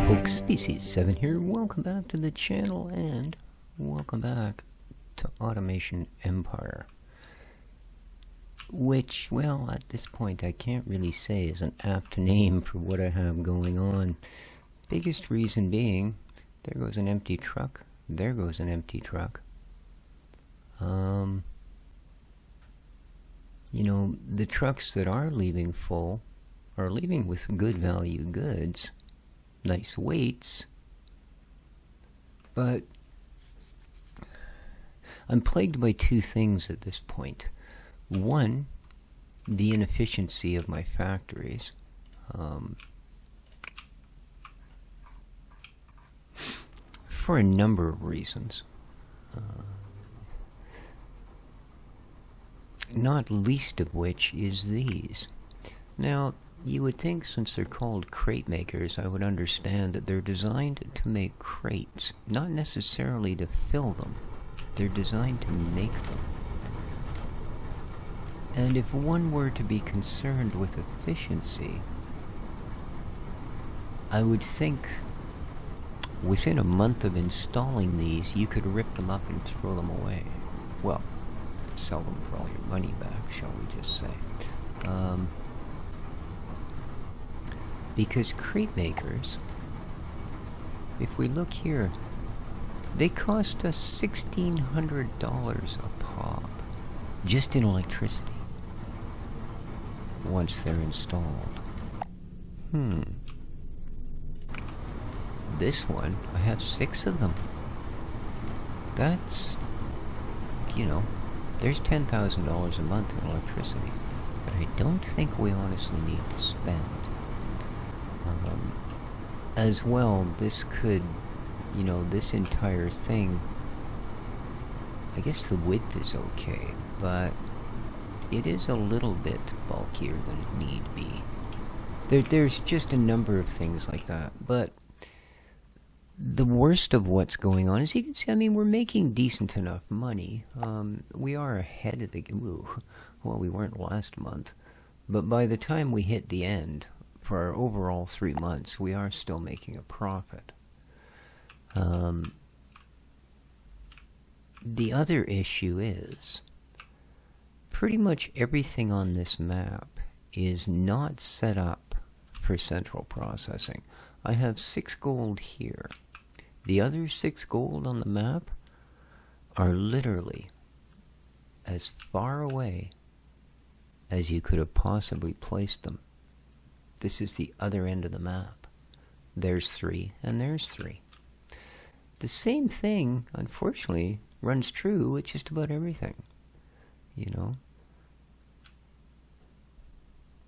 folks, Species 7 here. Welcome back to the channel and welcome back to Automation Empire. Which, well, at this point I can't really say is an apt name for what I have going on. Biggest reason being, there goes an empty truck, there goes an empty truck. You know, the trucks that are leaving full are leaving with good value goods. Nice weights, but I'm plagued by two things at this point. One, the inefficiency of my factories. For a number of reasons. Not least of which is these. Now, you would think since they're called crate makers, I would understand that they're designed to make crates, not necessarily to fill them. They're designed to make them. And if one were to be concerned with efficiency, I would think within a month of installing these, you could rip them up and throw them away. Well, sell them for all your money back, shall we just say. Because crate makers, if we look here, they cost us $1,600 a pop, just in electricity, once they're installed. This one, I have 6 of them. That's, you know, there's $10,000 a month in electricity that I don't think we honestly need to spend. As well, this could, you know, this entire thing, I guess the width is okay, but it is a little bit bulkier than it need be. There's just a number of things like that, but the worst of what's going on is, you can see, I mean, we're making decent enough money. We are ahead of the game. Well, we weren't last month, but by the time we hit the end, for our overall 3 months, we are still making a profit. The other issue is, pretty much everything on this map is not set up for central processing. I have 6 gold here. The other 6 gold on the map are literally as far away as you could have possibly placed them. This is the other end of the map. There's 3, and there's 3. The same thing, unfortunately, runs true with just about everything, you know.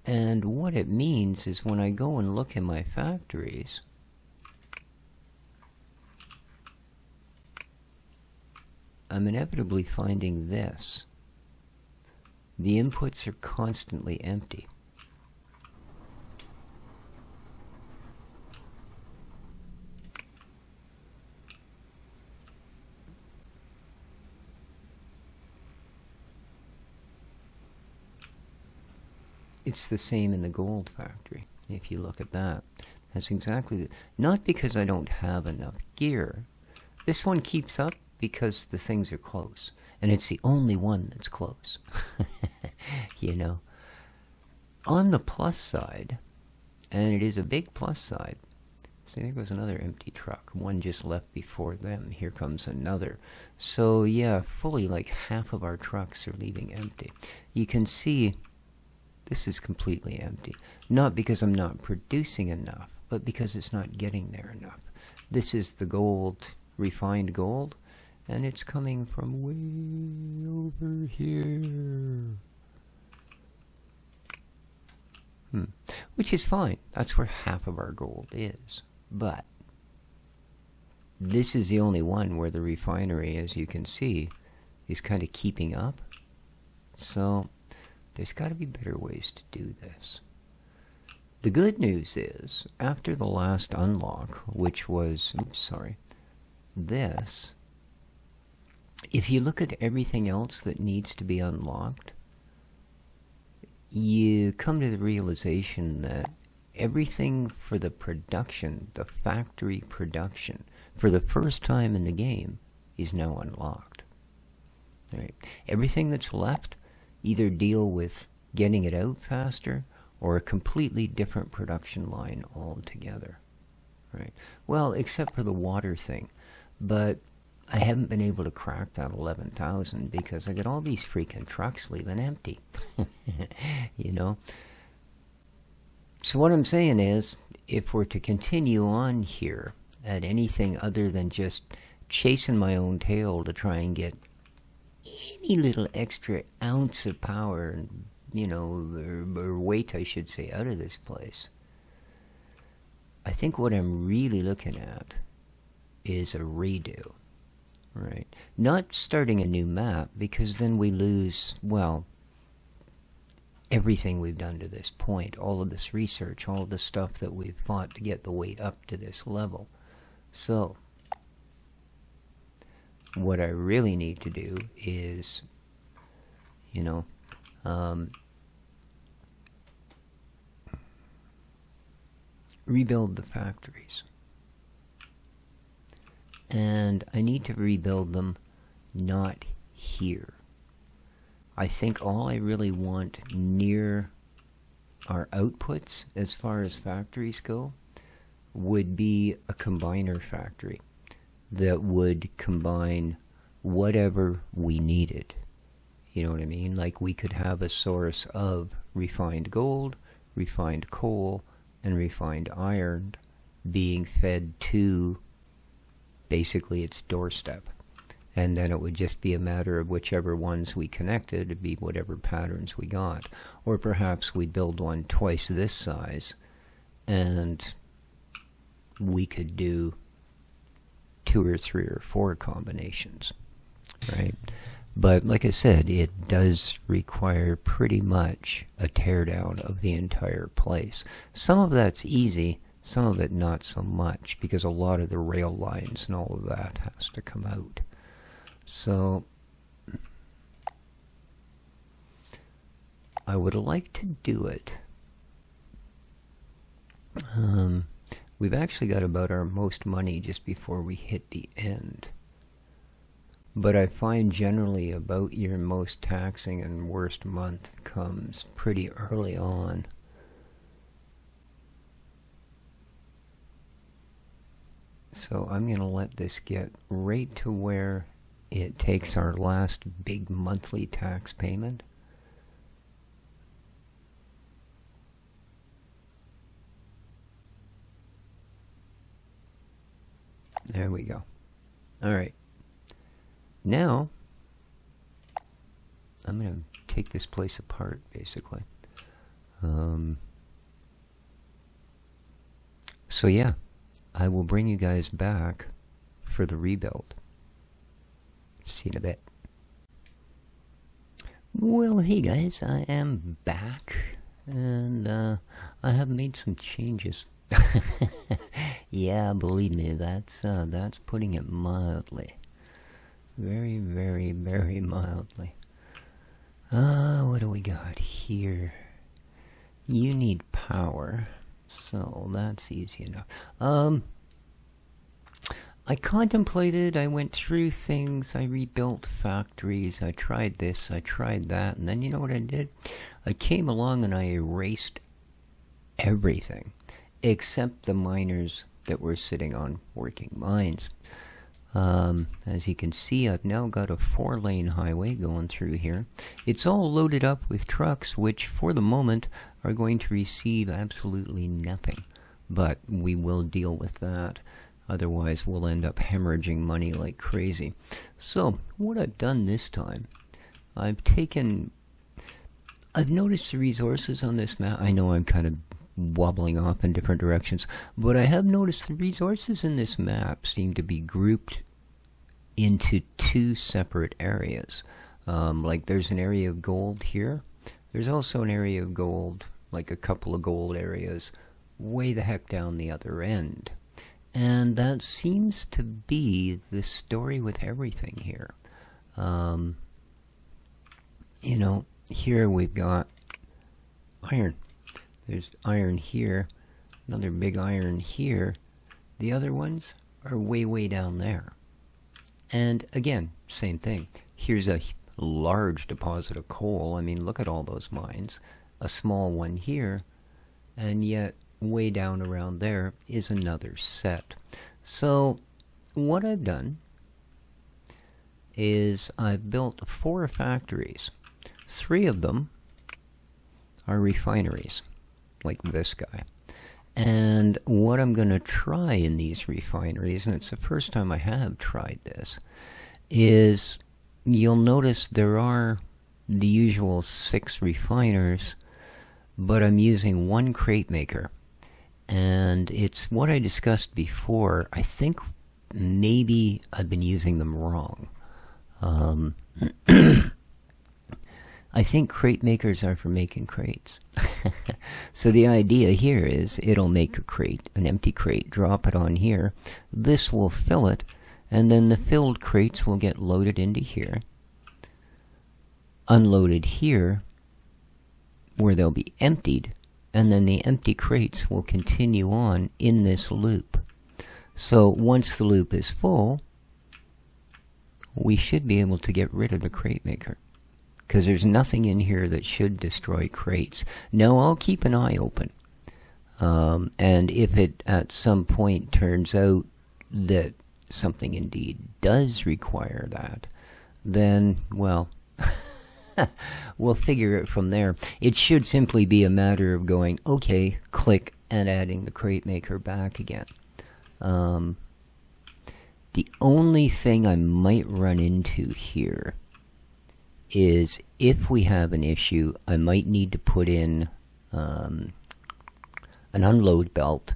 And what it means is when I go and look in my factories, I'm inevitably finding this. The inputs are constantly empty. It's the same in the gold factory, if you look at that. That's exactly not because I don't have enough gear. This one keeps up because the things are close. And it's the only one that's close. You know. On the plus side, and it is a big plus side, see, there goes another empty truck. One just left before them. Here comes another. So yeah, fully like half of our trucks are leaving empty. You can see this is completely empty. Not because I'm not producing enough, but because it's not getting there enough. This is the gold, refined gold, and it's coming from way over here. Which is fine. That's where half of our gold is. But this is the only one where the refinery, as you can see, is kind of keeping up. So there's got to be better ways to do this. The good news is, after the last unlock, which was, this, if you look at everything else that needs to be unlocked, you come to the realization that everything for the production, the factory production, for the first time in the game, is now unlocked. Right. Everything that's left, either deal with getting it out faster or a completely different production line altogether. Right. Well, except for the water thing. But I haven't been able to crack that 11,000 because I got all these freaking trucks leaving empty. You know? So what I'm saying is, if we're to continue on here at anything other than just chasing my own tail to try and get any little extra ounce of power, you know, or weight, I should say, out of this place, I think what I'm really looking at is a redo, right? Not starting a new map, because then we lose, well, everything we've done to this point, all of this research, all of the stuff that we've fought to get the weight up to this level. So what I really need to do is, you know, rebuild the factories. And I need to rebuild them not here. I think all I really want near our outputs as far as factories go would be a combiner factory that would combine whatever we needed. You know what I mean? Like, we could have a source of refined gold, refined coal, and refined iron being fed to basically its doorstep. And then it would just be a matter of whichever ones we connected, it'd be whatever patterns we got. Or perhaps we'd build one twice this size, and we could do 2 or 3 or 4 combinations, right? But like I said, it does require pretty much a teardown of the entire place. Some of that's easy, some of it not so much, because a lot of the rail lines and all of that has to come out. So I would like to do it. We've actually got about our most money just before we hit the end. But I find generally about your most taxing and worst month comes pretty early on. So I'm going to let this get right to where it takes our last big monthly tax payment. There we go. All right. Now, I'm going to take this place apart, basically. So yeah, I will bring you guys back for the rebuild. See you in a bit. Well, hey guys, I am back, and I have made some changes. Yeah, believe me, that's putting it mildly. Very, very, very mildly. What do we got here? You need power, so that's easy enough. I contemplated, I went through things, I rebuilt factories, I tried this, I tried that, and then you know what I did? I came along and I erased everything, except the miners that were sitting on working mines. As you can see, I've now got a 4-lane highway going through here. It's all loaded up with trucks, which for the moment are going to receive absolutely nothing. But we will deal with that. Otherwise, we'll end up hemorrhaging money like crazy. So, what I've done this time, I've noticed the resources on this map. I know I'm kind of wobbling off in different directions, but I have noticed the resources in this map seem to be grouped into 2 separate areas. Like there's an area of gold here. There's also an area of gold, like a couple of gold areas, way the heck down the other end. And that seems to be the story with everything here. You know, here we've got iron. There's iron here. another big iron here. The other ones are way, way down there. And again, same thing. Here's a large deposit of coal. I mean, look at all those mines. A small one here, and yet way down around there is another set. So what I've done is I've built 4 factories. 3 of them are refineries, like this guy. And what I'm going to try in these refineries, and it's the first time I have tried this, is you'll notice there are the usual 6 refiners, but I'm using 1 crate maker. And it's what I discussed before. I think maybe I've been using them wrong. I think crate makers are for making crates. So the idea here is it'll make a crate, an empty crate, drop it on here. This will fill it, and then the filled crates will get loaded into here, unloaded here, where they'll be emptied, and then the empty crates will continue on in this loop. So once the loop is full, we should be able to get rid of the crate maker, because there's nothing in here that should destroy crates. Now I'll keep an eye open, and if it at some point turns out that something indeed does require that, then, well, we'll figure it from there. It should simply be a matter of going, okay, click, and adding the crate maker back again. The only thing I might run into here is if we have an issue, I might need to put in an unload belt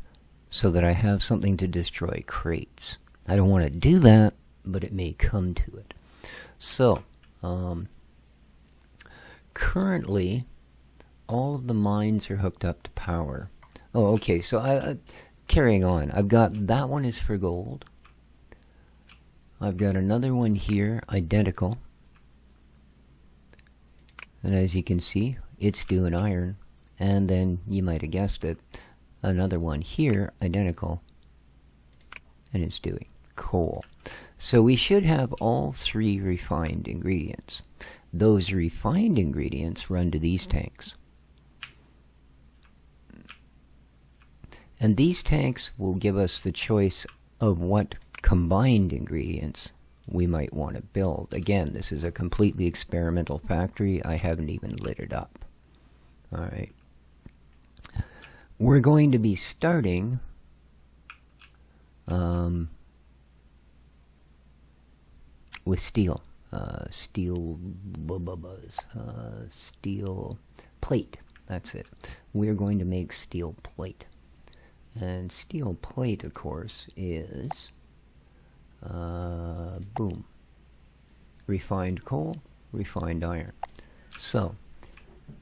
so that I have something to destroy crates. I don't want to do that, but it may come to it. So, currently, all of the mines are hooked up to power. Oh, okay, so carrying on. I've got that one is for gold. I've got another one here, identical. And as you can see, it's doing iron. And then, you might have guessed it, another one here, identical. And it's doing coal. So we should have all 3 refined ingredients. Those refined ingredients run to these tanks. And these tanks will give us the choice of what combined ingredients we might want to build. Again, this is a completely experimental factory. I haven't even lit it up. Alright. We're going to be starting with steel. Steel plate. That's it. We're going to make steel plate. And steel plate, of course, is boom. Refined coal, refined iron. So,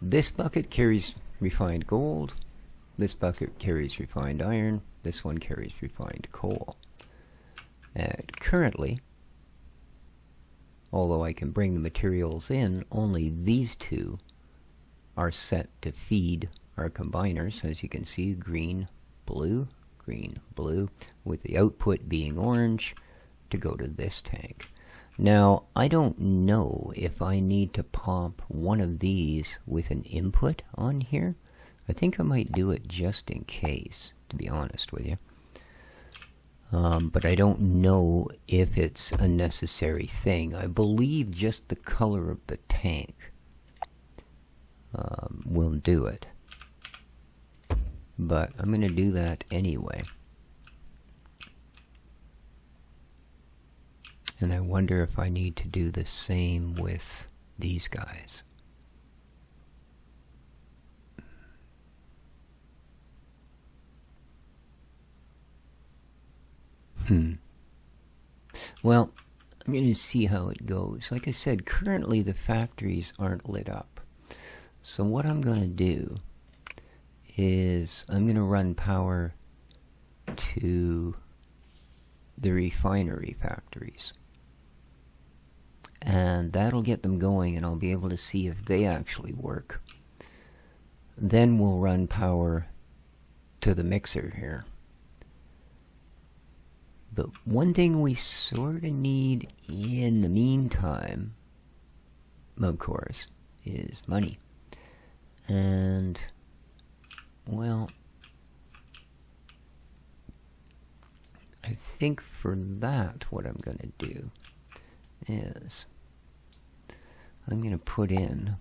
this bucket carries refined gold, this bucket carries refined iron, this one carries refined coal. And currently, although I can bring the materials in, only these 2 are set to feed our combiners. As you can see, green, blue, with the output being orange to go to this tank. Now, I don't know if I need to pop one of these with an input on here. I think I might do it just in case, to be honest with you. But I don't know if it's a necessary thing. I believe just the color of the tank will do it. But I'm going to do that anyway. And I wonder if I need to do the same with these guys. Well, I'm going to see how it goes. Like I said, currently the factories aren't lit up. So what I'm going to do is I'm going to run power to the refinery factories. And that'll get them going, and I'll be able to see if they actually work. Then we'll run power to the mixer here. But one thing we sort of need in the meantime, of course, is money. And, well, I think for that what I'm going to do is I'm going to put in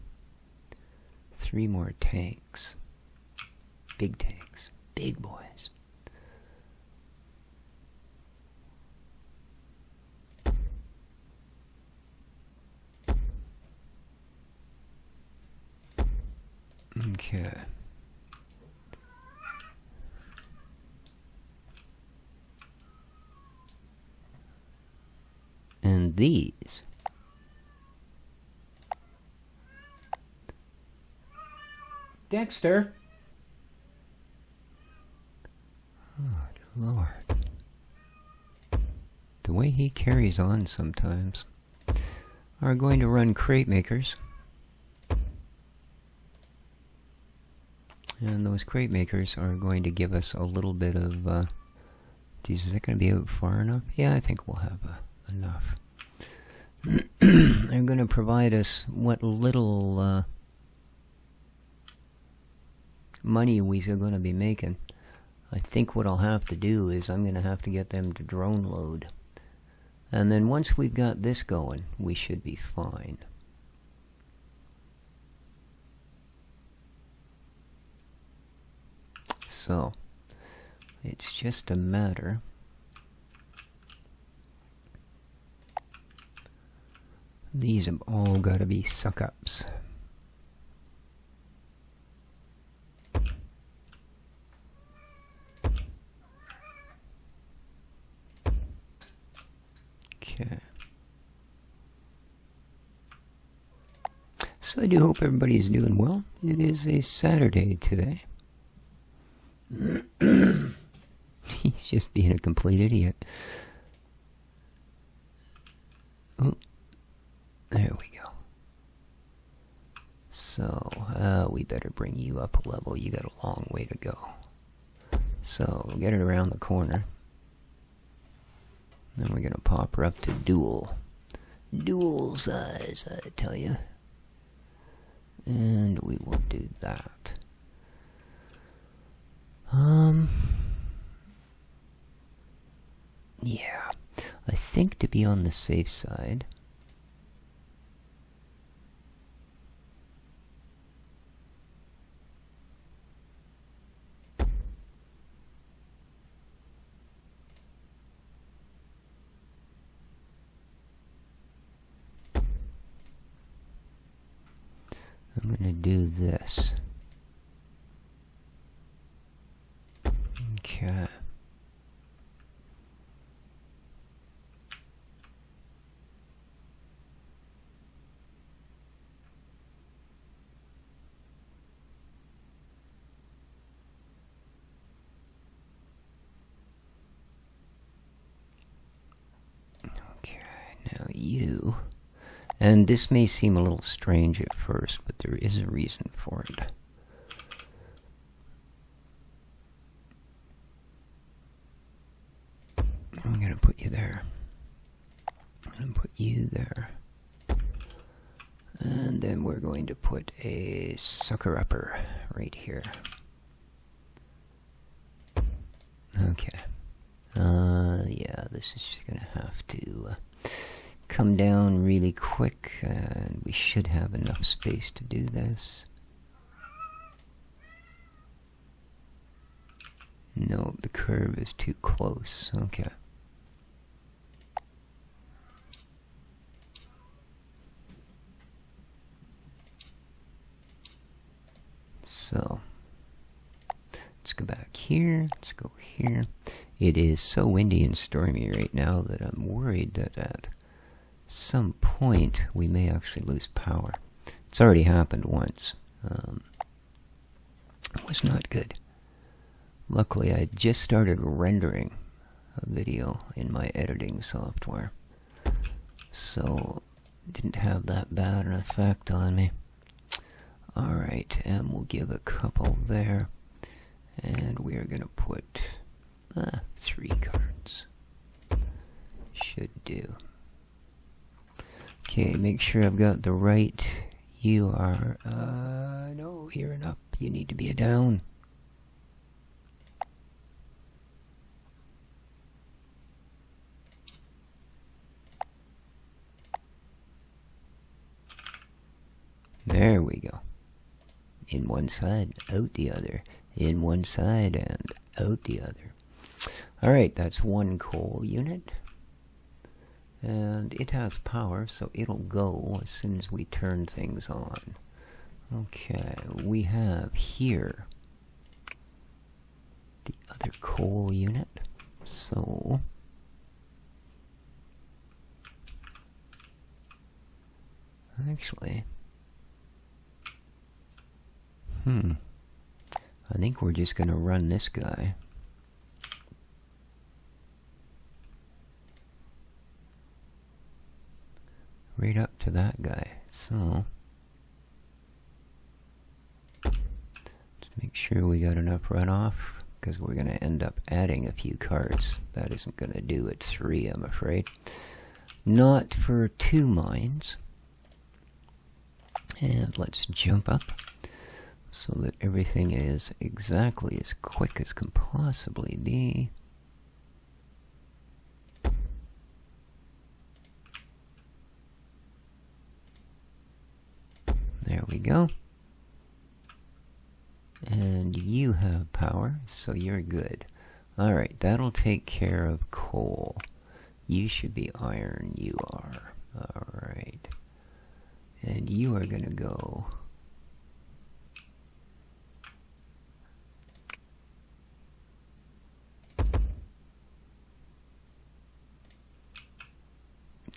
3 more tanks. Big tanks. Big boys. Okay. And these Dexter. Oh, Lord. The way he carries on sometimes. Are going to run cratemakers. And those cratemakers are going to give us a little bit of, geez, is that going to be out far enough? Yeah, I think we'll have enough. They're going to provide us what little money we are going to be making. I think what I'll have to do is I'm going to have to get them to drone load. And then once we've got this going, we should be fine. So, it's just a matter these have all got to be suck-ups. Okay. So I do hope everybody's doing well. It is a Saturday today. He's just being a complete idiot. Oh, there we go. So, we better bring you up a level. You got a long way to go. So, we'll get it around the corner. Then we're going to pop her up to dual. Dual size, I tell you. And we will do that. Yeah, I think to be on the safe side, I'm going to do this. Okay. Okay, now you. And this may seem a little strange at first, but there is a reason for it. I'm going to put you there. I'm going to put you there. And then we're going to put a sucker-upper right here. Okay. Yeah, this is just going to have to come down really quick, and we should have enough space to do this. No, the curve is too close. Okay. So, let's go back here. Let's go here. It is so windy and stormy right now that I'm worried that at some point we may actually lose power. It's already happened once. It was not good. Luckily, I just started rendering a video in my editing software, so it didn't have that bad an effect on me. Alright, and we'll give a couple there. And we are going to put 3 cards. Should do. Okay, make sure I've got the right. You are, no, you're an up. You need to be a down. There we go. In one side, out the other. In one side and out the other. Alright, that's 1 coal unit. And it has power, so it'll go as soon as we turn things on. Okay, we have here the other coal unit. So actually, I think we're just going to run this guy. Right up to that guy. So let's make sure we got enough runoff, because we're going to end up adding a few cards. That isn't going to do at 3, I'm afraid. Not for 2 mines. And let's jump up so that everything is exactly as quick as can possibly be. There we go. And you have power, so you're good. Alright, that'll take care of coal. You should be iron, you are. Alright. And you are going to go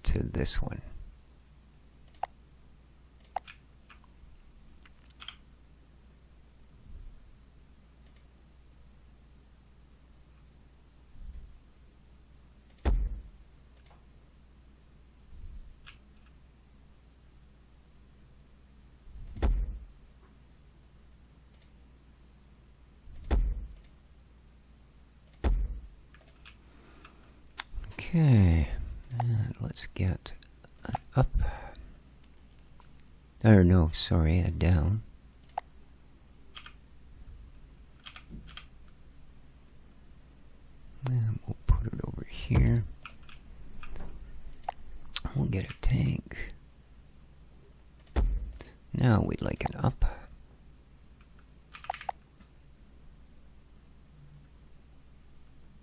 to this one. Okay, and let's get up. Or no, sorry, a down. And we'll put it over here. We'll get a tank. Now we'd like an up.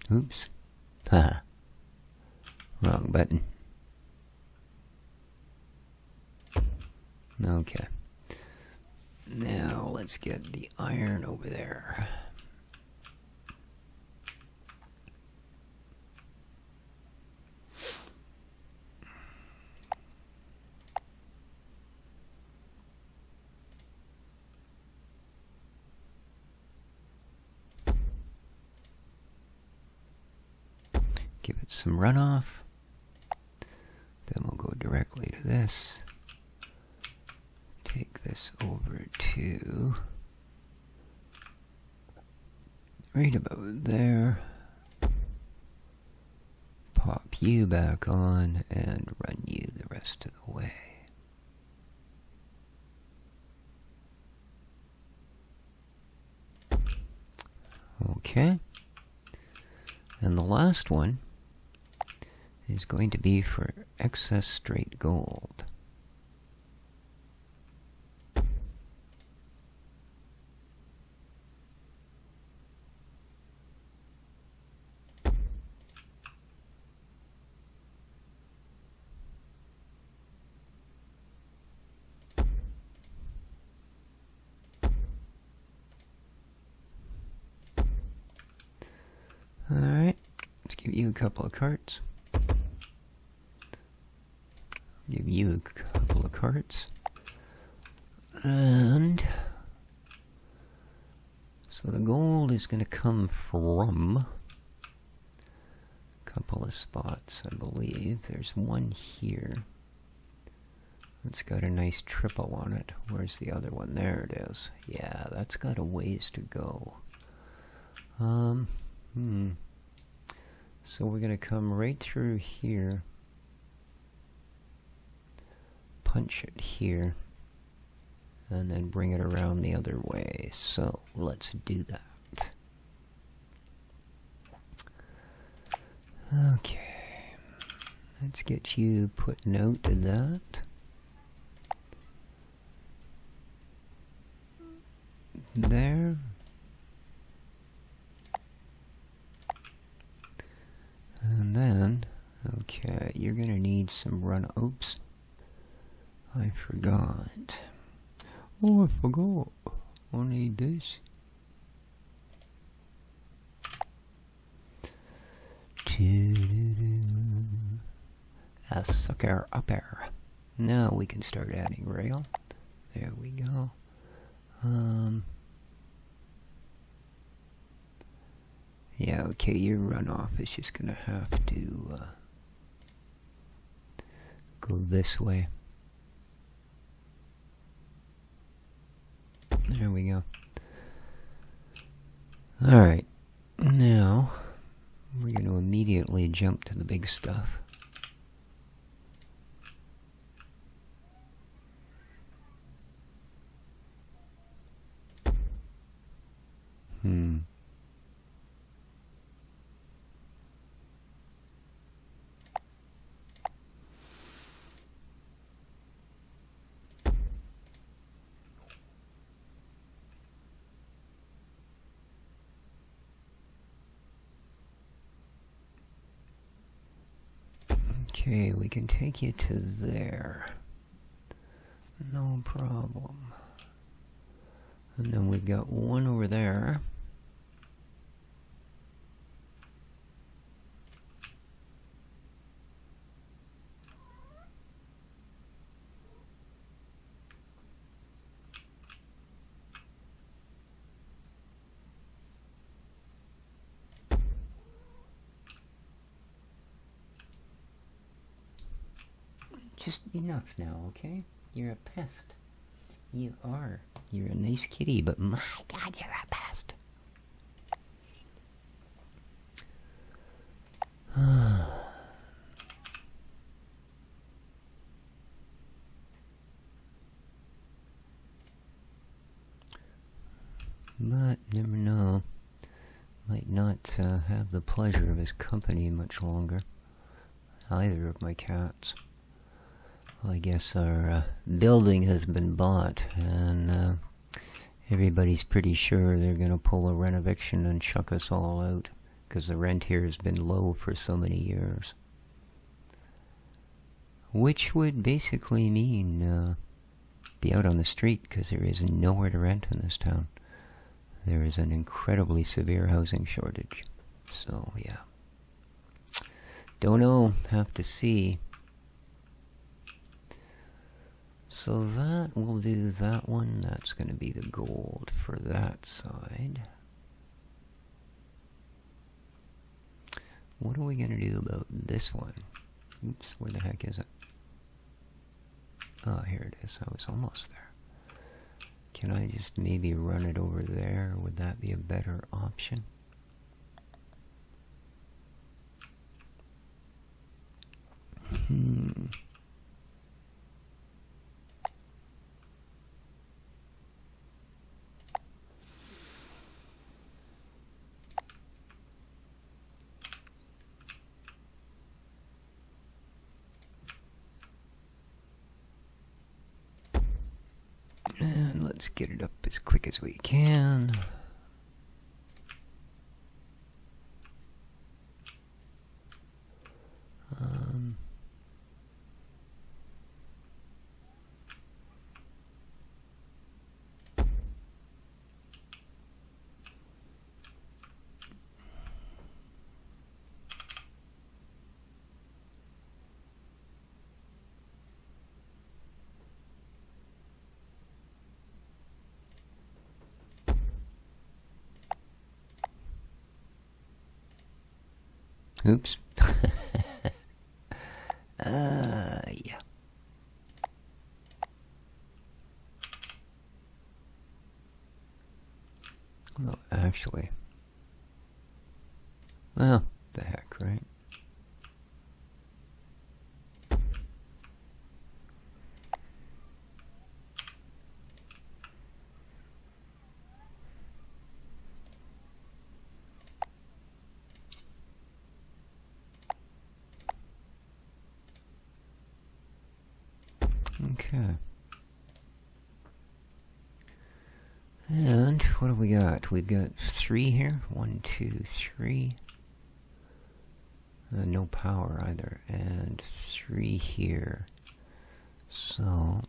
Oops. Haha. Wrong button. Okay. Now let's get the iron over there. Give it some runoff. Then we'll go directly to this. Take this over to right about there. Pop you back on and run you the rest of the way. Okay. And the last one is going to be for excess straight gold. Alright, let's give you a couple of cards. Give you a couple of cards. And so the gold is going to come from a couple of spots, I believe. There's one here. It's got a nice triple on it. Where's the other one? There it is. Yeah, that's got a ways to go. Um, So we're going to come right through here, punch it here, and then bring it around the other way. So let's do that. Okay, let's get you put note to that. There. And then, okay, you're going to need some run. Oops. I forgot. Oh, I forgot. I'll need this. A sucker upper. Now we can start adding rail. There we go. Yeah, okay, your runoff is just going to have to go this way. There we go. Alright, now we're going to immediately jump to the big stuff. Okay, we can take you to there. No problem. And then we've got one over there. Just enough now, okay? You're a pest. You are. You're a nice kitty, but my God, you're a pest. But, never know. Might not have the pleasure of his company much longer. Either of my cats. Well, I guess our building has been bought, and everybody's pretty sure they're going to pull a rent eviction and chuck us all out, because the rent here has been low for so many years. Which would basically mean be out on the street, because there is nowhere to rent in this town. There is an incredibly severe housing shortage. So, yeah. Don't know. Have to see. So that will do that one. That's going to be the gold for that side. What are we going to do about this one? Oops, where the heck is it? Oh, here it is. I was almost there. Can I just maybe run it over there? Would that be a better option? And let's get it up as quick as we can. Oops. Yeah. Well, actually, Well, the heck, right? Okay. And what do we got? We've got 3 here. 1, 2, 3. No power either. And 3 here. So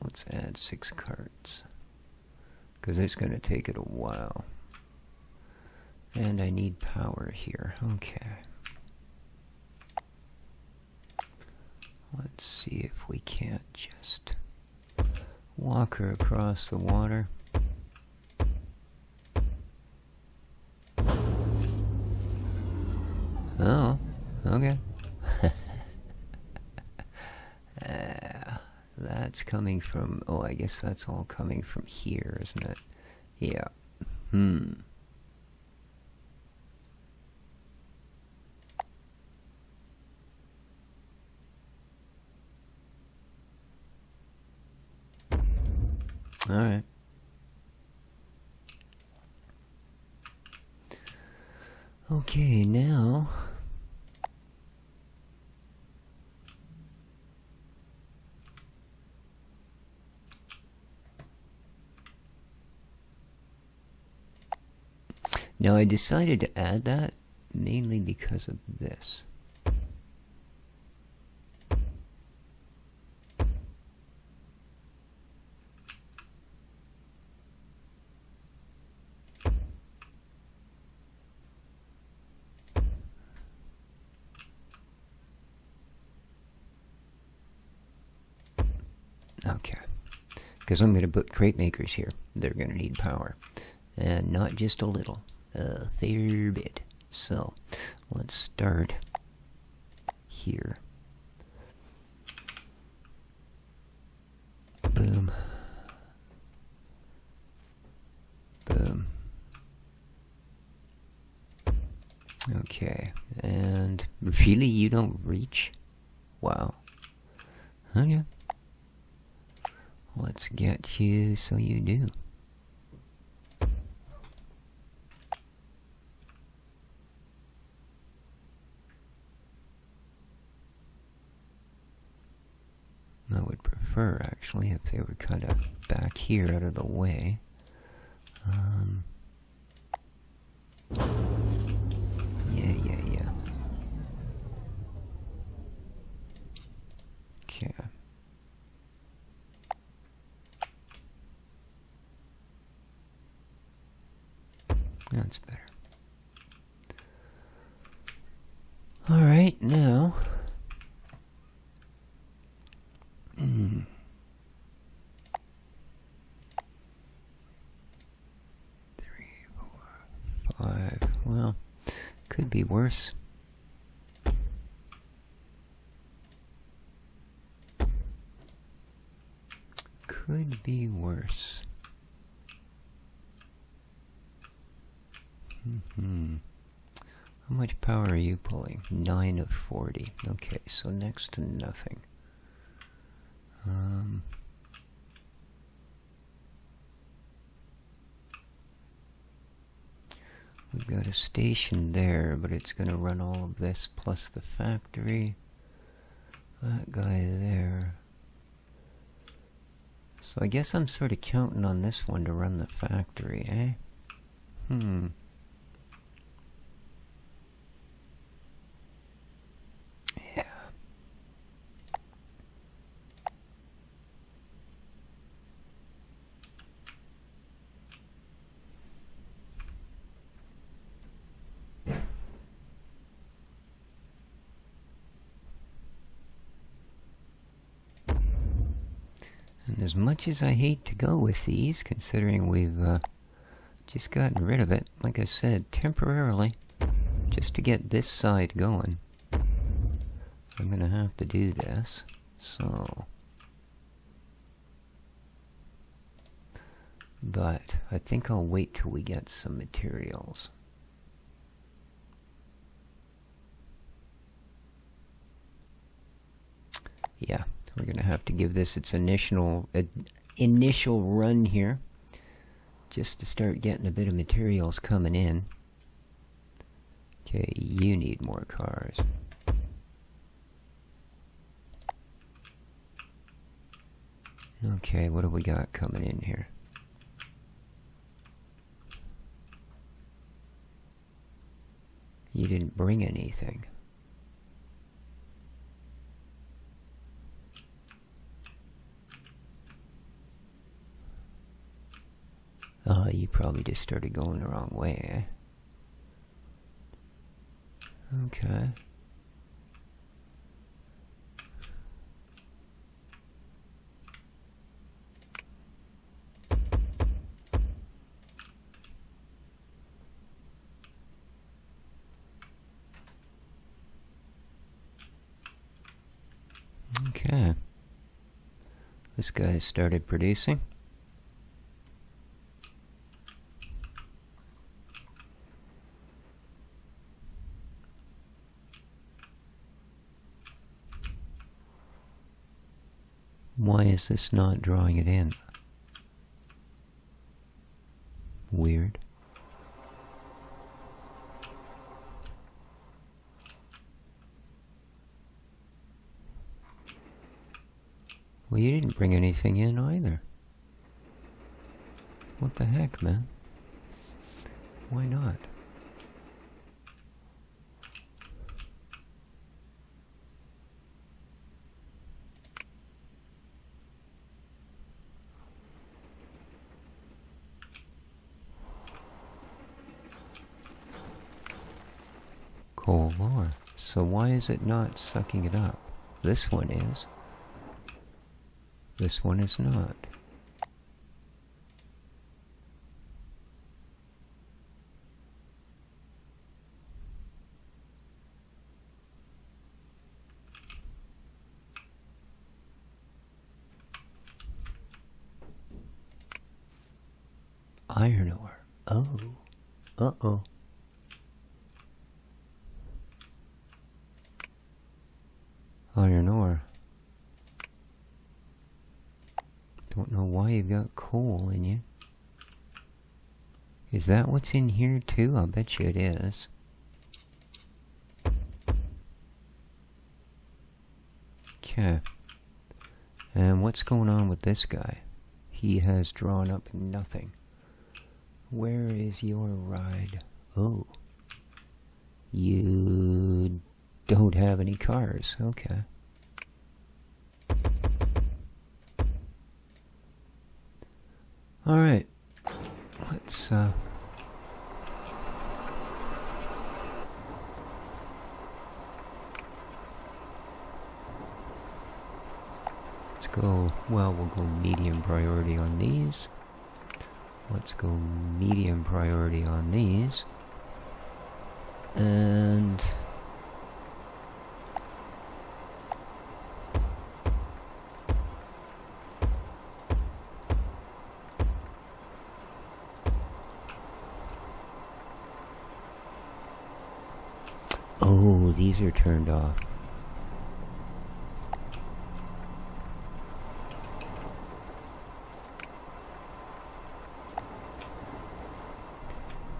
let's add 6 carts, because it's going to take it a while. And I need power here. Okay. Let's see if we can't just walk her across the water. Oh, okay. That's coming from... Oh, I guess that's all coming from here, isn't it? Yeah. All right. Okay, now... Now, I decided to add that mainly because of this. Okay. Because I'm going to put crate makers here. They're going to need power. And not just a little. A fair bit. So, let's start here. Boom. Boom. Okay. And really, you don't reach? Wow. Okay. Let's get you so you do. I would prefer, actually, if they were kind of back here out of the way. Yeah. Okay. That's better. All right, now... 3, 4, 5. Well, could be worse. Could be worse. How much power are you pulling? 9 of 40. Okay, so next to nothing. We've got a station there, but it's going to run all of this plus the factory. That guy there. So I guess I'm sort of counting on this one to run the factory, eh? Yeah. And as much as I hate to go with these, considering we've just gotten rid of it, like I said, temporarily, just to get this side going, I'm going to have to do this. So, but I think I'll wait till we get some materials. Yeah, we're going to have to give this its initial run here, just to start getting a bit of materials coming in. Okay, you need more cars. Okay, what do we got coming in here? You didn't bring anything. Oh, you probably just started going the wrong way, eh? Okay. Okay. This guy started producing. Why is this not drawing it in? Weird. Well, you didn't bring anything in either. What the heck, man? Why not? Coal ore. So why is it not sucking it up? This one is. This one is not. Iron ore. Oh. Uh-oh. Iron ore. Don't know why you've got coal in you. Is that what's in here too? I'll bet you it is. Okay. And what's going on with this guy? He has drawn up nothing. Where is your ride? Oh. You don't have any cars. Okay. All right. Let's go. Well, we'll go medium priority on these. Let's go medium priority on these. And oh, these are turned off.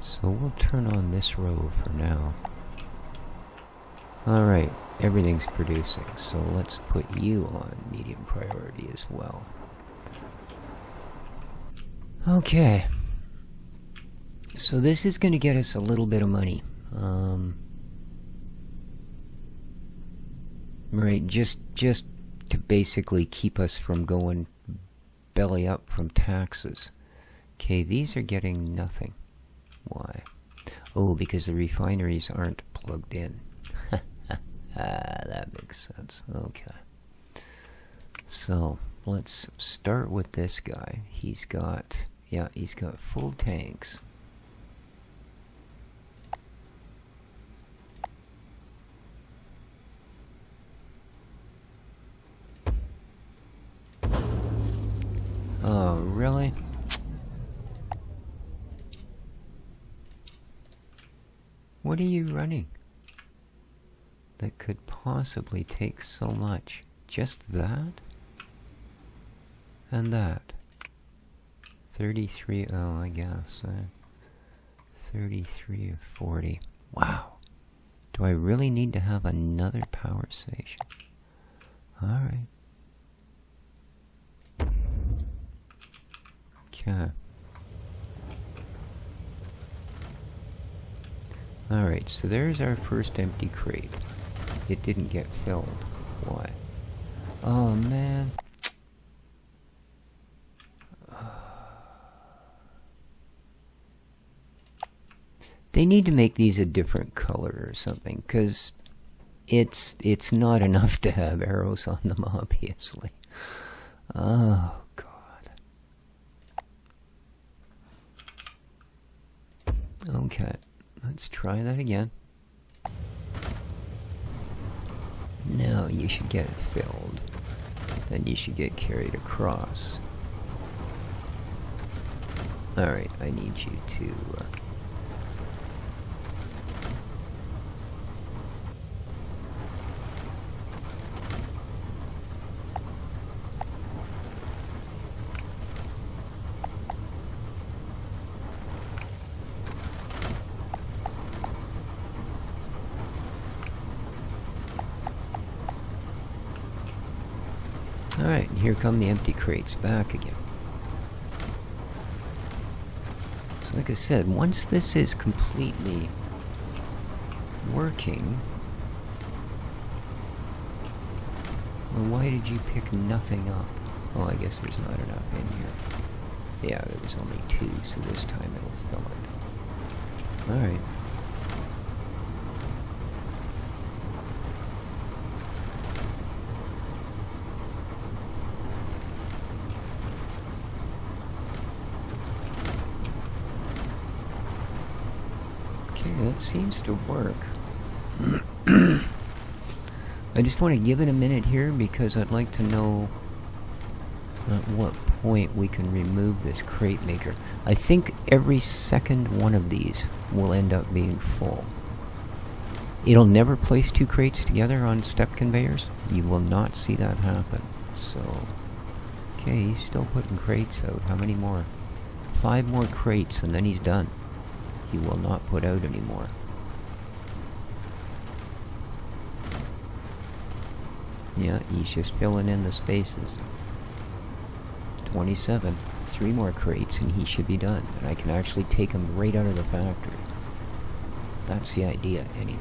So we'll turn on this row for now. Alright, everything's producing, so let's put you on medium priority as well. Okay. So this is going to get us a little bit of money. Right, just to basically keep us from going belly up from taxes. Okay, these are getting nothing. Why? Oh, because the refineries aren't plugged in. That makes sense. Okay. So, let's start with this guy. He's got full tanks. Oh, really? What are you running that could possibly take so much? Just that? And that? 33, oh, I guess. 33 or 40. Wow. Do I really need to have another power station? Alright. Okay. Alright, so there's our first empty crate. It didn't get filled. Why? Oh, man. They need to make these a different color or something, because it's not enough to have arrows on them, obviously. Oh, God. Okay, let's try that again. Now you should get it filled. Then you should get carried across. Alright, I need you to... Alright, here come the empty crates back again. So like I said, once this is completely working... Well, why did you pick nothing up? Oh, I guess there's not enough in here. Yeah, there was only 2, so this time it'll fill it. Alright. That seems to work. I just want to give it a minute here because I'd like to know at what point we can remove this crate maker. I think every second one of these will end up being full. It'll never place 2 crates together on step conveyors. You will not see that happen. So, okay, he's still putting crates out. How many more? 5 more crates and then he's done. He will not put out anymore. Yeah, he's just filling in the spaces. 27. 3 more crates and he should be done. And I can actually take him right out of the factory. That's the idea, anyway.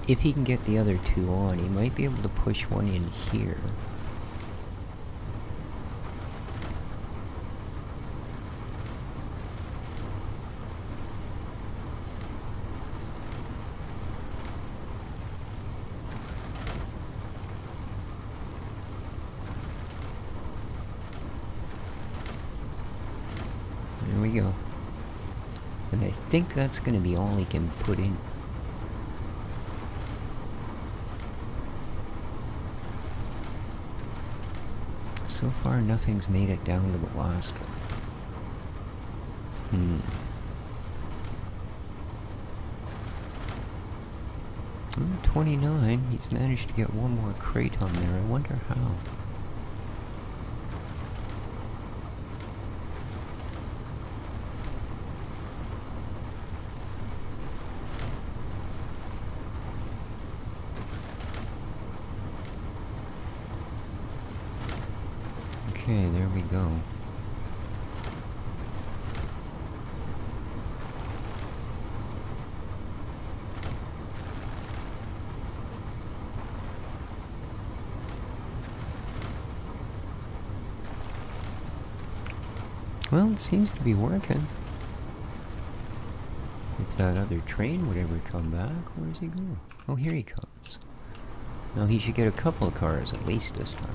If he can get the other 2 on, he might be able to push one in here. There we go. And I think that's going to be all he can put in. So far, nothing's made it down to the last one. 29. He's managed to get 1 more crate on there. I wonder how. Okay, there we go. Well, it seems to be working. If that other train would ever come back, where's he going? Oh, here he comes. No, he should get a couple of cars at least this time.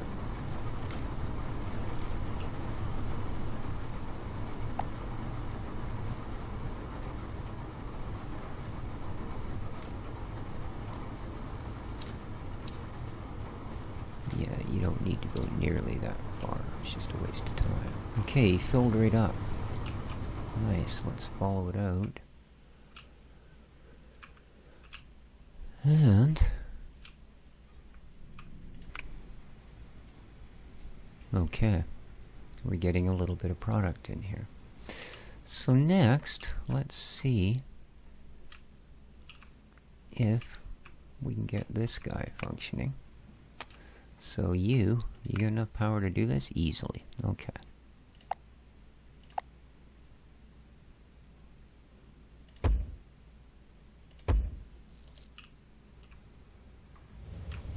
Yeah, you don't need to go nearly that far. It's just a waste of time. Okay, he filled right up. Nice, let's follow it out. And okay, we're getting a little bit of product in here. So next, let's see if we can get this guy functioning. So you got enough power to do this easily. Okay.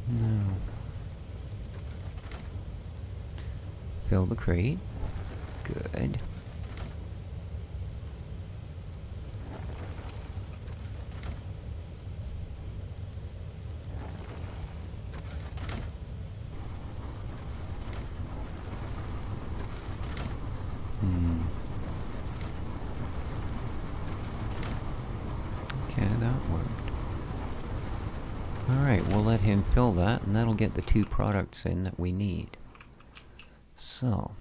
Now, fill the crate. Good. Okay, that worked. Alright, we'll let him fill that, and that'll get the 2 products in that we need. So,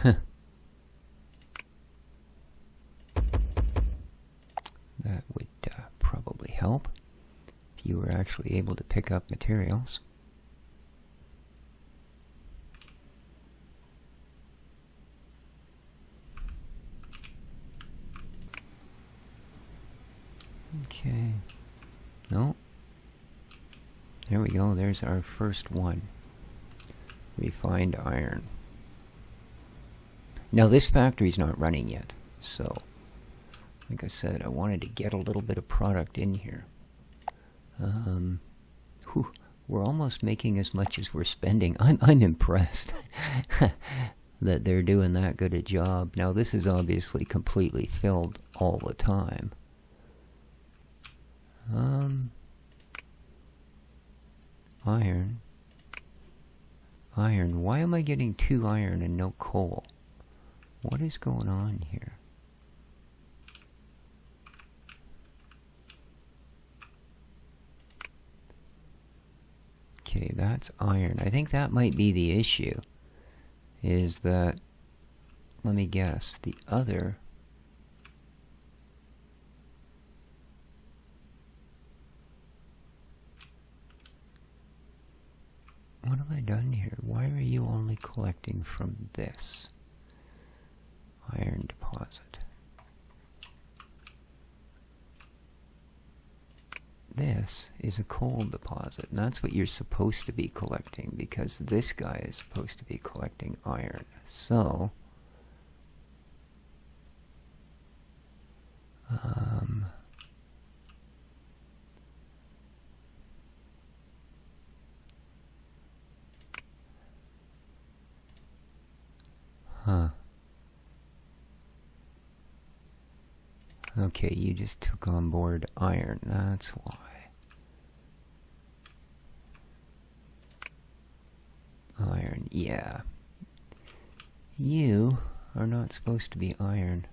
that would probably help if you were actually able to pick up materials. Okay. No. There we go. There's our first one. Refined iron. Now this factory's not running yet, so like I said, I wanted to get a little bit of product in here. We're almost making as much as we're spending. I'm impressed that they're doing that good a job. Now this is obviously completely filled all the time. Iron. Iron. Why am I getting 2 iron and no coal? What is going on here? Okay, that's iron. I think that might be the issue. Is that, let me guess, the other... What have I done here? Why are you only collecting from this iron deposit? This is a coal deposit, and that's what you're supposed to be collecting, because this guy is supposed to be collecting iron. So, okay, you just took on board iron, that's why. Iron, yeah. You are not supposed to be iron.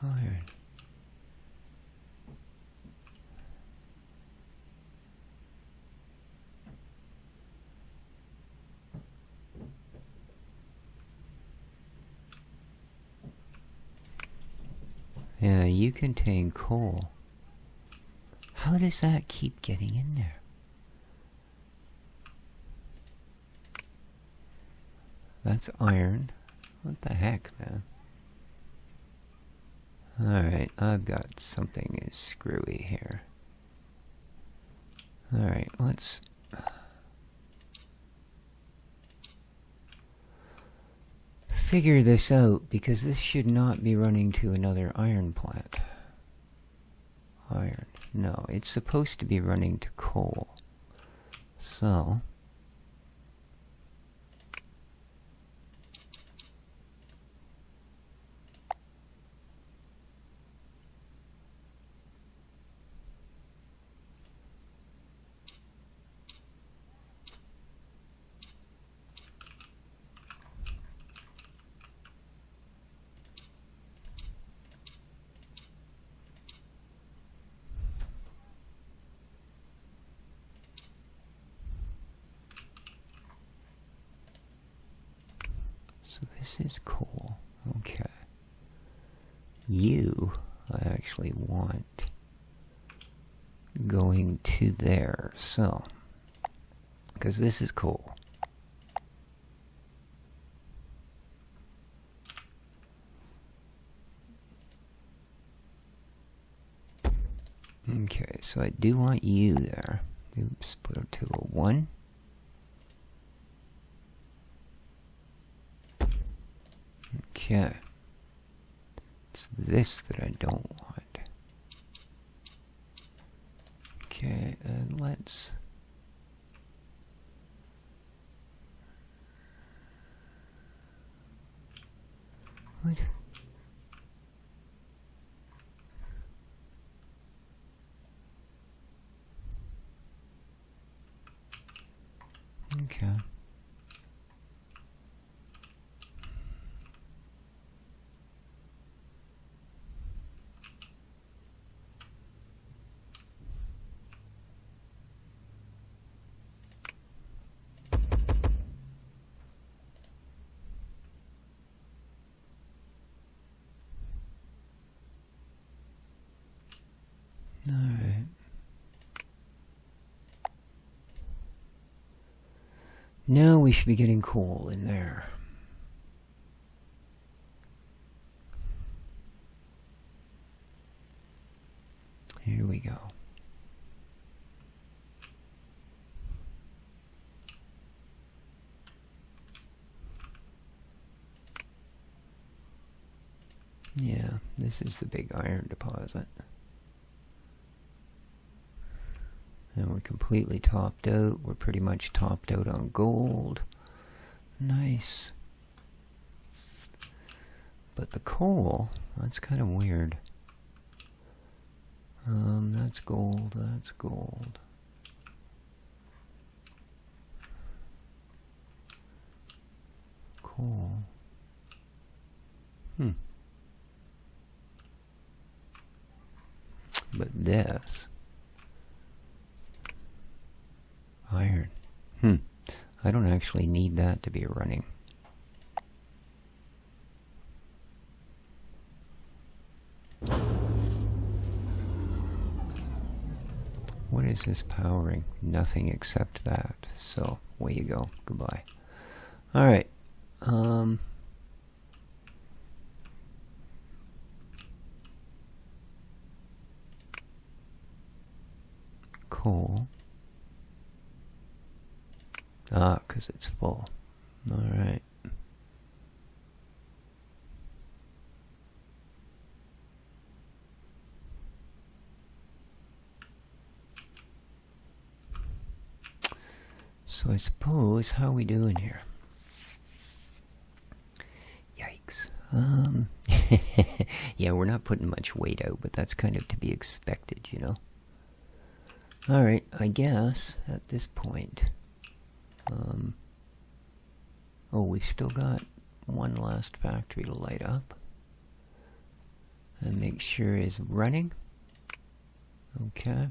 Iron. Yeah, you contain coal. How does that keep getting in there? That's iron. What the heck, man? Alright, I've got something is screwy here. Alright, let's... figure this out, because this should not be running to another iron plant. Iron. No, it's supposed to be running to coal. So... So this is coal. Okay. You, I actually want going to there. So, because this is coal. Okay, so I do want you there. Oops, put it to a 1. Okay. It's this that I don't want. Okay, and let's... What? Okay. All right. Now we should be getting coal in there. Here we go. Yeah, this is the big iron deposit. And we're completely topped out. We're pretty much topped out on gold. Nice. But the coal, that's kind of weird. That's gold, that's gold. Coal. But this... iron. I don't actually need that to be running. What is this powering? Nothing except that. So, away you go. Goodbye. Alright. Coal. Ah, because it's full. Alright. So I suppose, how are we doing here? Yikes. Yeah, we're not putting much weight out, but that's kind of to be expected, you know? Alright, I guess, at this point... oh, we've still got one last factory to light up. And make sure is running. Okay.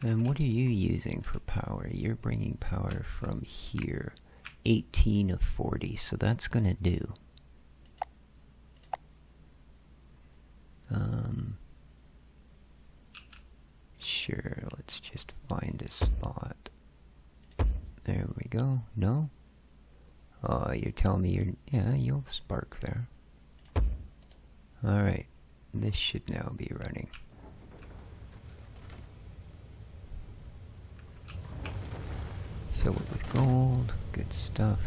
And what are you using for power? You're bringing power from here. 18 of 40, so that's going to do. Sure, let's just find a spot. There we go. No? Oh, you're telling me you're... Yeah, you'll spark there. Alright. This should now be running. Fill it with gold. Good stuff.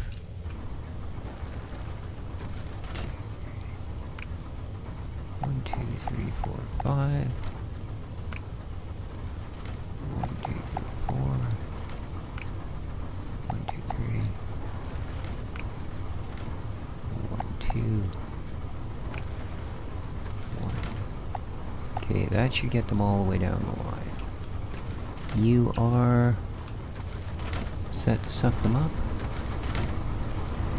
One, two, three, four, 5. 1, 2, 3, 4. 1, 2, 3. 1, 2. 1. Okay, that should get them all the way down the line. You are set to suck them up?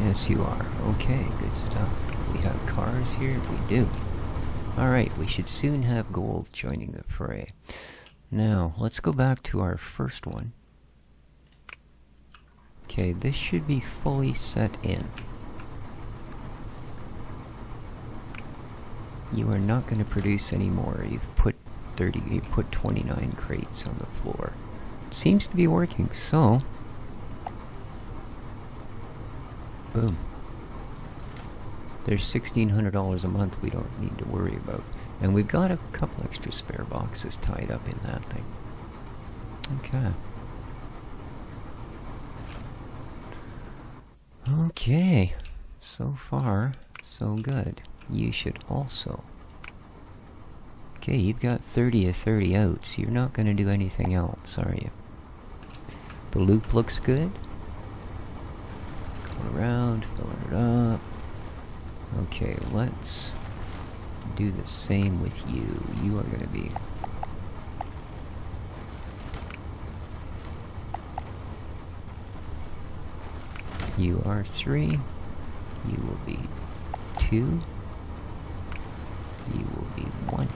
Yes, you are. Okay, good stuff. We have cars here? We do. Alright, we should soon have gold joining the fray. Now, let's go back to our first one. Okay, this should be fully set in. You are not going to produce any more. You've put 29 crates on the floor. It seems to be working, so boom. There's $1,600 a month we don't need to worry about. And we've got a couple extra spare boxes tied up in that thing. Okay. Okay. So far, so good. You should also. Okay, you've got 30 of 30 out, so you're not going to do anything else, are you? The loop looks good. Going around, filling it up. Okay, let's do the same with you. You are going to be... You are 3. You will be 2. You will be 1.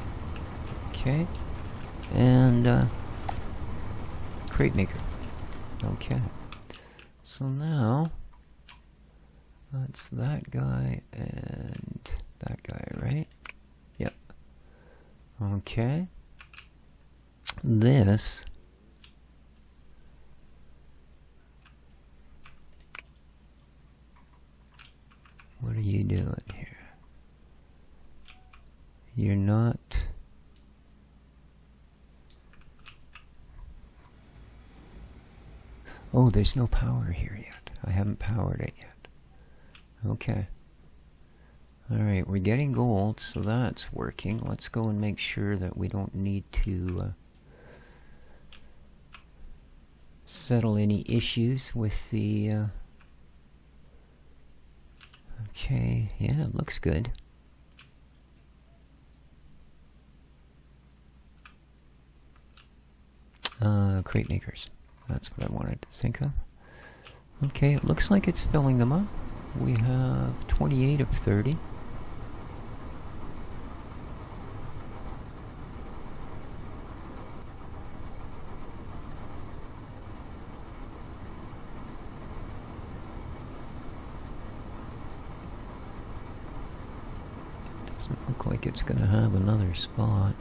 Okay. And, crate maker. Okay. So now... That's that guy and that guy, right? Yep. Okay. This... What are you doing here? You're not... Oh, there's no power here yet. I haven't powered it yet. Okay. Alright, we're getting gold, so that's working. Let's go and make sure that we don't need to settle any issues with the... Okay, yeah, it looks good. Crate makers. That's what I wanted to think of. Okay, it looks like it's filling them up. We have 28 of 30. Doesn't look like it's going to have another spot.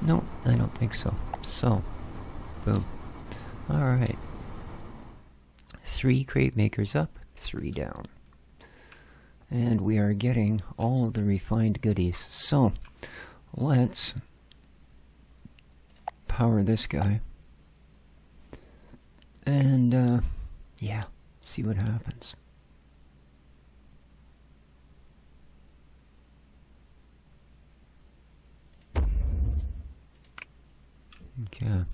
No, I don't think so. So, boom. Alright. 3 crate makers up, 3 down. And we are getting all of the refined goodies. So, let's power this guy. And, yeah, see what happens. Okay.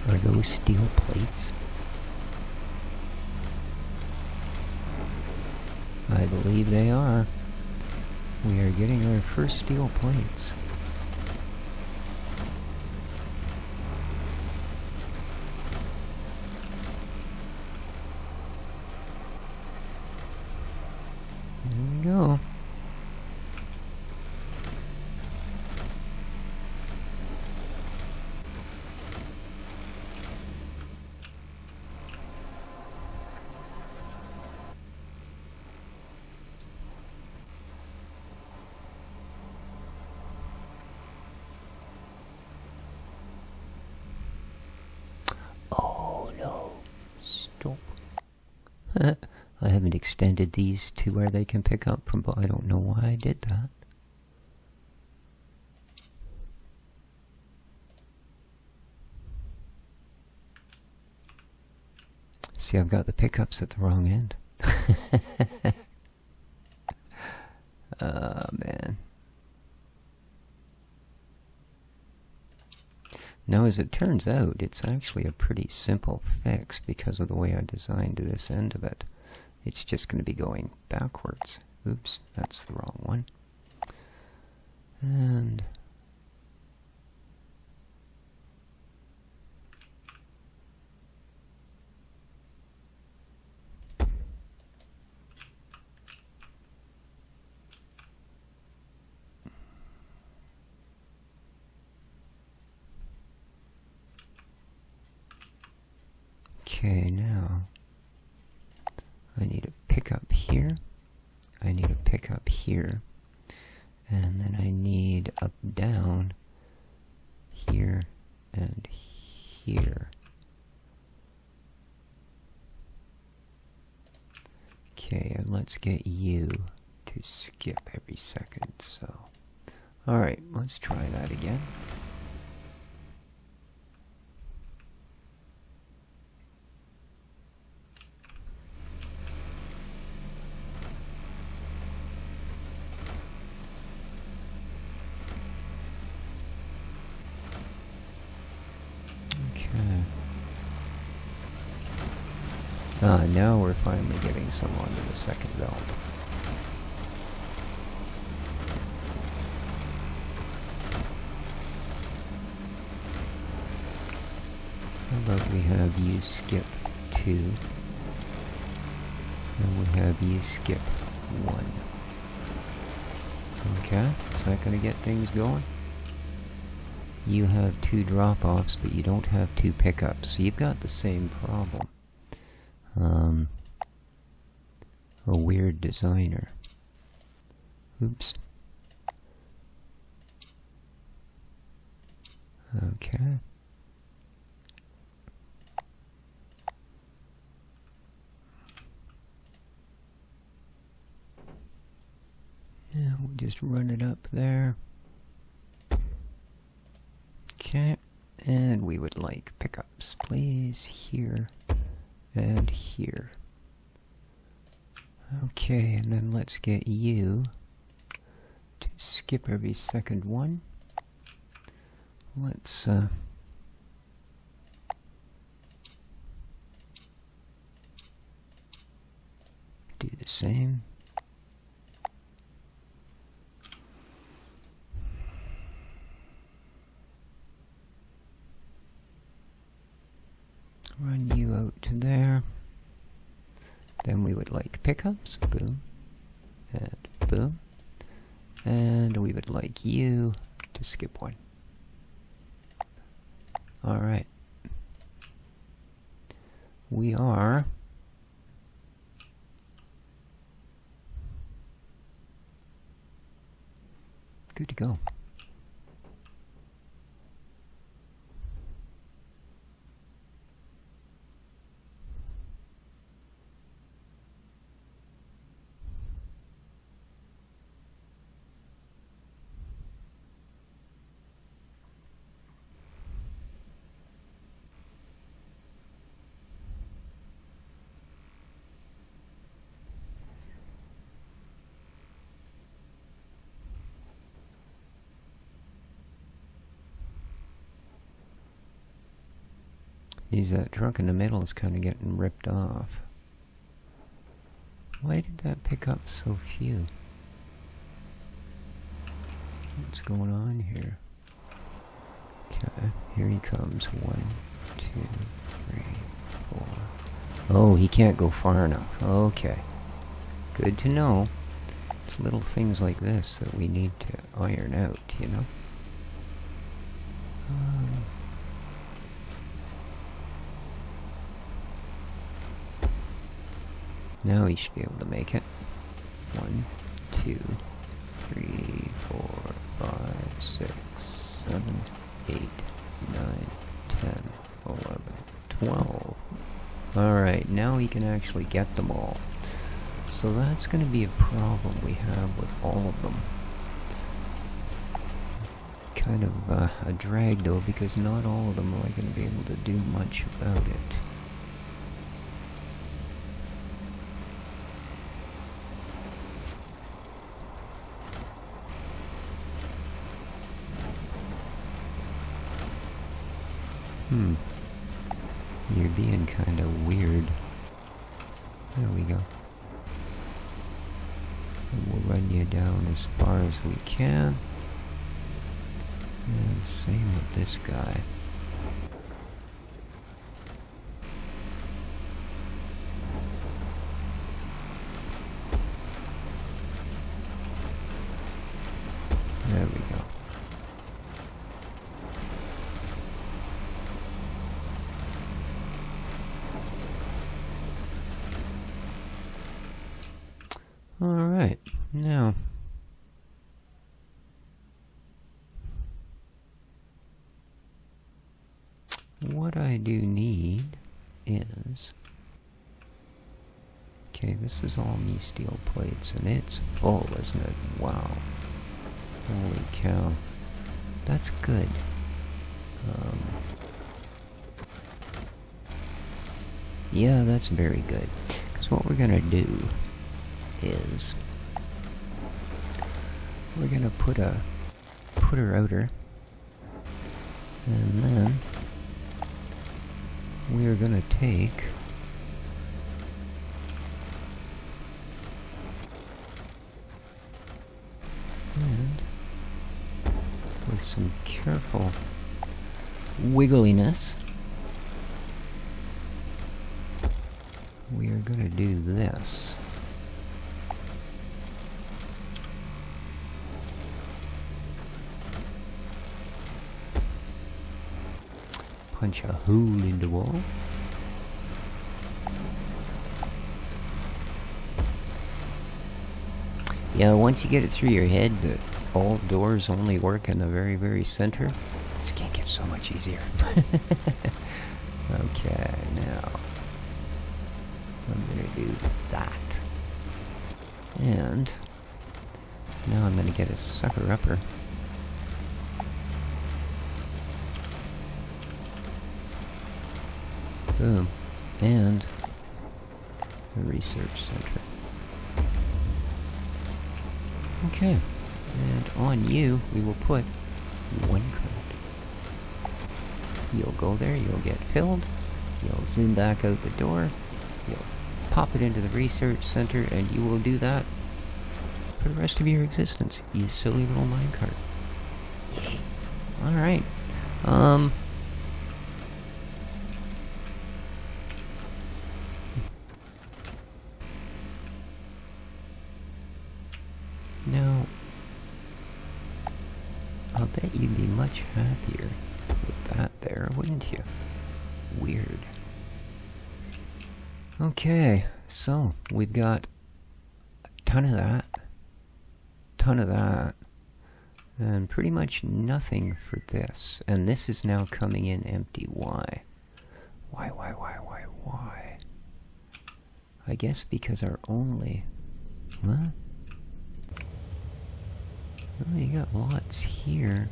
Are those steel plates? I believe they are. We are getting our first steel plates. There we go. Oh no. Stop. I haven't extended these to where they can pick up from, but I don't know why I did that. See, I've got the pickups at the wrong end. Oh, man. Now, as it turns out, it's actually a pretty simple fix because of the way I designed this end of it. It's just going to be going backwards. Oops, that's the wrong one. And Okay, now I need a pickup here. I need a pickup here. And then I need up, down, here, and here. Okay, and let's get you to skip every second, so. Alright, let's try that again. Now we're finally getting some onto the second belt. How about we have you skip 2, and we have you skip 1. Okay, is that going to get things going? You have 2 drop-offs, but you don't have 2 pickups, so you've got the same problem. A weird designer. Oops. Okay. Now we'll just run it up there. Okay. And we would like pickups, please, here and here. Okay, and then let's get you to skip every second one. Let's do the same. Run you out to there. Then we would like pickups, boom, and boom. And we would like you to skip 1. Alright. We are good to go. That truck in the middle is kind of getting ripped off. Why did that pick up so few? What's going on here? Okay, here he comes. 1, 2, 3, 4. Oh, he can't go far enough. Okay. Good to know. It's little things like this that we need to iron out, you know? Now he should be able to make it. 1, 2, 3, 4, 5, 6, 7, 8, 9, 10, 11, 12. Alright, now he can actually get them all. So that's going to be a problem we have with all of them. Kind of a drag though, because not all of them are going to be able to do much about it. You're being kind of weird. There we go. And we'll run you down as far as we can. And same with this guy. There we go. Alright, now what I do need is, okay, this is all me steel plates, and it's full, isn't it? Wow. Holy cow. That's good. Yeah, that's very good. Because what we're gonna do is we're gonna put her outer, and then we are gonna take and with some careful wiggliness, we are gonna do this. Punch a hole in the wall. Yeah, once you get it through your head that all doors only work in the very, very center, this game gets so much easier. Okay, now I'm gonna do that. And now I'm gonna get a sucker-upper. Boom. And a research center. Okay. And on you, we will put one crate. You'll go there, you'll get filled, you'll zoom back out the door, you'll pop it into the research center, and you will do that for the rest of your existence, you silly little minecart. Alright. Now, I'll bet you'd be much happier with that there, wouldn't you? Weird. Okay, so we've got a ton of that, and pretty much nothing for this. And this is now coming in empty. Why? Why? I guess because our only... What? Oh, you got lots here.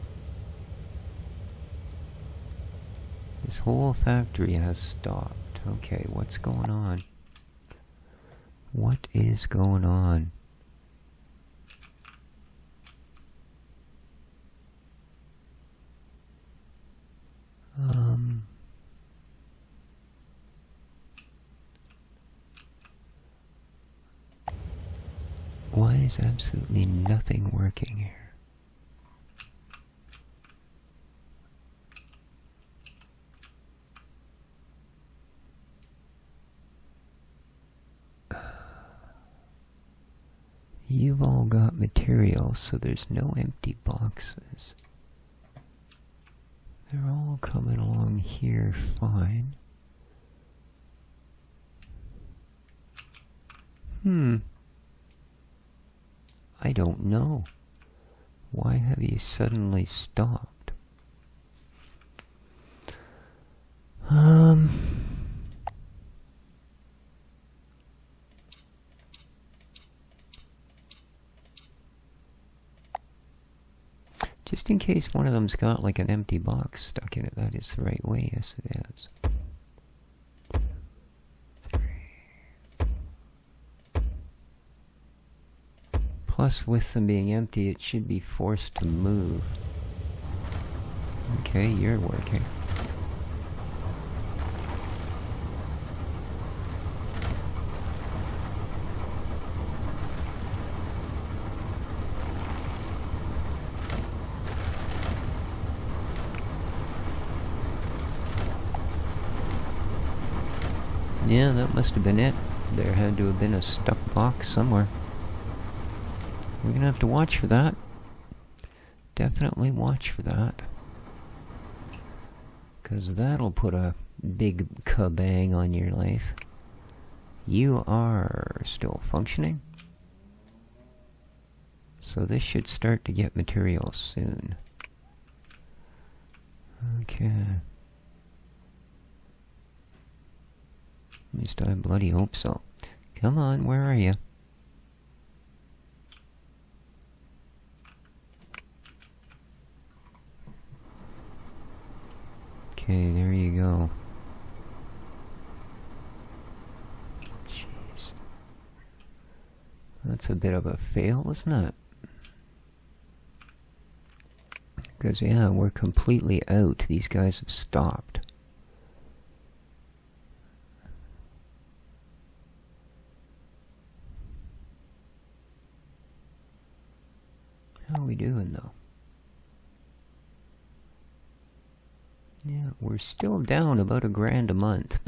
This whole factory has stopped. Okay, what's going on? What is going on? Why is absolutely nothing working here? You've all got material, so there's no empty boxes. They're all coming along here fine. I don't know. Why have you suddenly stopped? Just in case one of them's got like an empty box stuck in it, that is the right way. Yes, it is. 3. Plus, with them being empty, it should be forced to move. Okay, you're working. Yeah, that must have been it. There had to have been a stuck box somewhere. We're gonna have to watch for that. Definitely watch for that. 'Cause that'll put a big kabang on your life. You are still functioning. So this should start to get material soon. Okay. At least I bloody hope so. Come on, where are you? Okay, there you go. Jeez. That's a bit of a fail, isn't it? Because, yeah, we're completely out. These guys have stopped. How are we doing, though? Yeah, we're still down about $1,000 a month.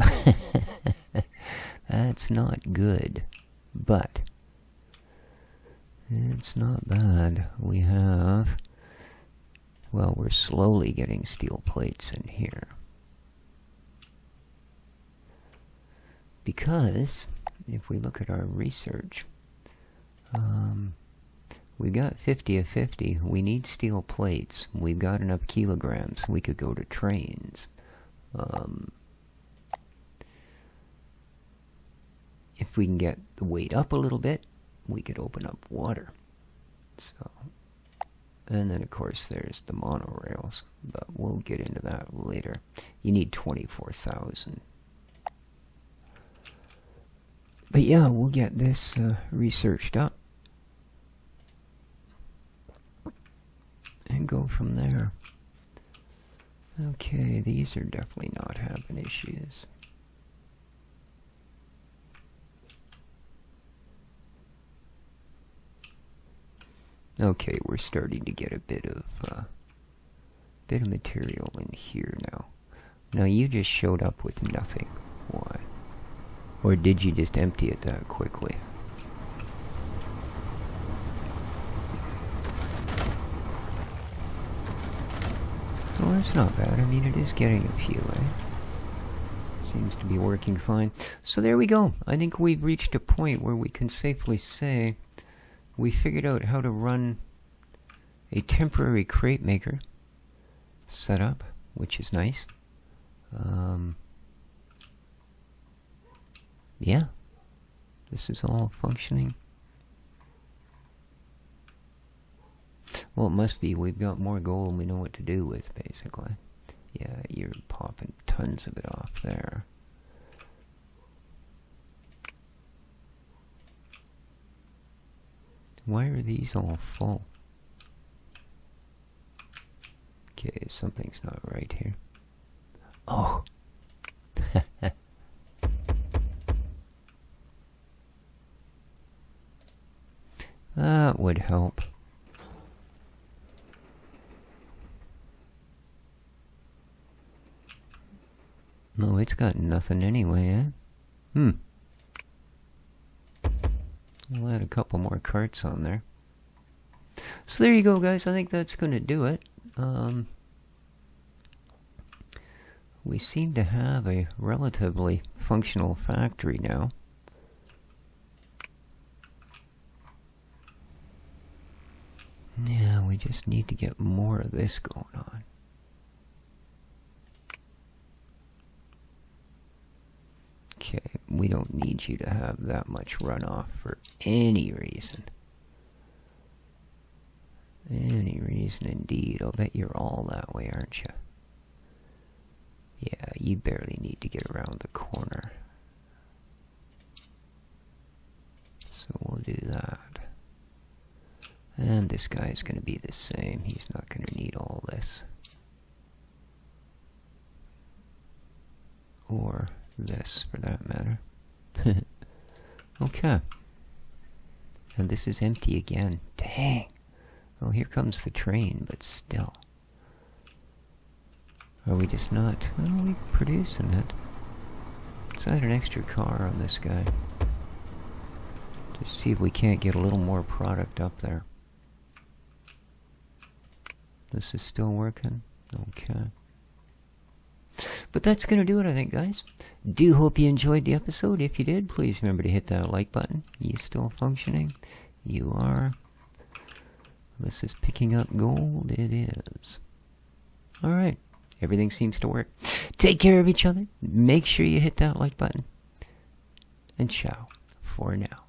That's not good. But it's not bad. We have... Well, we're slowly getting steel plates in here. Because, if we look at our research, we got 50 of 50. We need steel plates. We've got enough kilograms. We could go to trains. If we can get the weight up a little bit, we could open up water. So... And then, of course, there's the monorails, but we'll get into that later. You need 24,000. But yeah, we'll get this researched up and go from there. Okay, these are definitely not having issues. Okay, we're starting to get a bit of material in here now. Now you just showed up with nothing. Why? Or did you just empty it that quickly? Well, that's not bad. I mean, it is getting a few, eh? Seems to be working fine. So there we go. I think we've reached a point where we can safely say we figured out how to run a temporary crate maker setup, which is nice. Yeah, this is all functioning. Well, it must be. We've got more gold and we know what to do with, basically. Yeah, you're popping tons of it off there. Why are these all full? Okay, something's not right here. Oh! That would help. No, it's got nothing anyway, eh? We'll add a couple more carts on there. So there you go, guys. I think that's going to do it. We seem to have a relatively functional factory now. Yeah, we just need to get more of this going on. Okay, we don't need you to have that much runoff for any reason. Any reason indeed. I'll bet you're all that way, aren't you? Yeah, you barely need to get around the corner. So we'll do that. And this guy's going to be the same. He's not going to need all this. Or this, for that matter. Okay. And this is empty again. Dang. Oh, here comes the train, but still. Are we just not? Oh, we're producing it. Let's add an extra car on this guy. Just see if we can't get a little more product up there. This is still working? Okay. But that's going to do it, I think, guys. Do hope you enjoyed the episode. If you did, please remember to hit that like button. You still functioning? You are. This is picking up gold. It is. All right. Everything seems to work. Take care of each other. Make sure you hit that like button. And ciao for now.